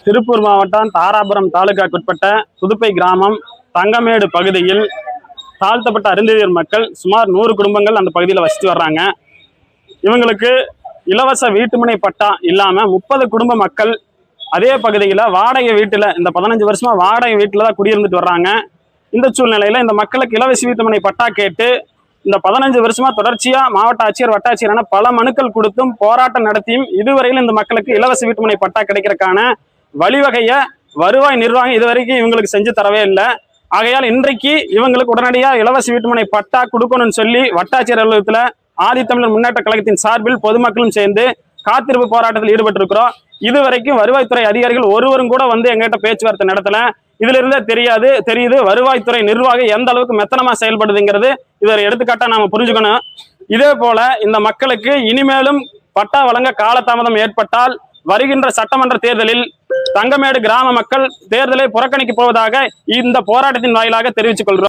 திருப்பூர் மாவட்டம் தாராபுரம் தாலுகாக்குட்பட்ட புதுப்பை கிராமம் தங்கமேடு பகுதியில் தாழ்த்தப்பட்ட அருந்ததியர் மக்கள் சுமார் 100 குடும்பங்கள் அந்த பகுதியில் வசித்து வர்றாங்க. இவங்களுக்கு இலவச வீட்டுமனை பட்டா இல்லாமல் 30 குடும்ப மக்கள் அதே பகுதியில் வாடகை வீட்டில் இந்த 15 வருஷமா வாடகை வீட்டில் தான் குடியிருந்துட்டு வர்றாங்க. இந்த சூழ்நிலையில் இந்த மக்களுக்கு இலவச வீட்டுமனை பட்டா கேட்டு இந்த 15 வருஷமா தொடர்ச்சியாக மாவட்ட ஆட்சியர் வட்டாட்சியர் என பல மனுக்கள் கொடுத்தும் போராட்டம் நடத்தியும் இதுவரையில் இந்த மக்களுக்கு இலவச வீட்டுமனை பட்டா கிடைக்கிறதுக்கான வழிவகையை வருவாய் நிர்வாகம் இதுவரைக்கும் இவங்களுக்கு செஞ்சு தரவே இல்லை. ஆகையால் இன்றைக்கு இவங்களுக்கு உடனடியாக இலவச வீட்டுமனை பட்டா கொடுக்கணும்னு சொல்லி வட்டாட்சியர் அலுவலகத்தில் ஆதித்தமிழர் முன்னேற்ற கழகத்தின் சார்பில் பொதுமக்களும் சேர்ந்து காத்திருப்பு போராட்டத்தில் ஈடுபட்டிருக்கிறோம். இதுவரைக்கும் வருவாய்த்துறை அதிகாரிகள் ஒருவரும் கூட வந்து எங்ககிட்ட பேச்சுவார்த்தை நடத்தல. இதுல இருந்தே தெரியுது வருவாய்த்துறை நிர்வாகம் எந்த அளவுக்கு மெத்தனமா செயல்படுதுங்கிறது இதை எடுத்துக்காட்டா நாம புரிஞ்சுக்கணும். இதே போல இந்த மக்களுக்கு இனிமேலும் பட்டா வழங்க காலதாமதம் ஏற்பட்டால் வருகின்ற சட்டமன்ற தேர்தலில் தங்கமேடு கிராம மக்கள் தேர்தலை புறக்கணிக்க போவதாக இந்த போராட்டத்தின் வாயிலாக தெரிவித்துக் கொள்கிறோம்.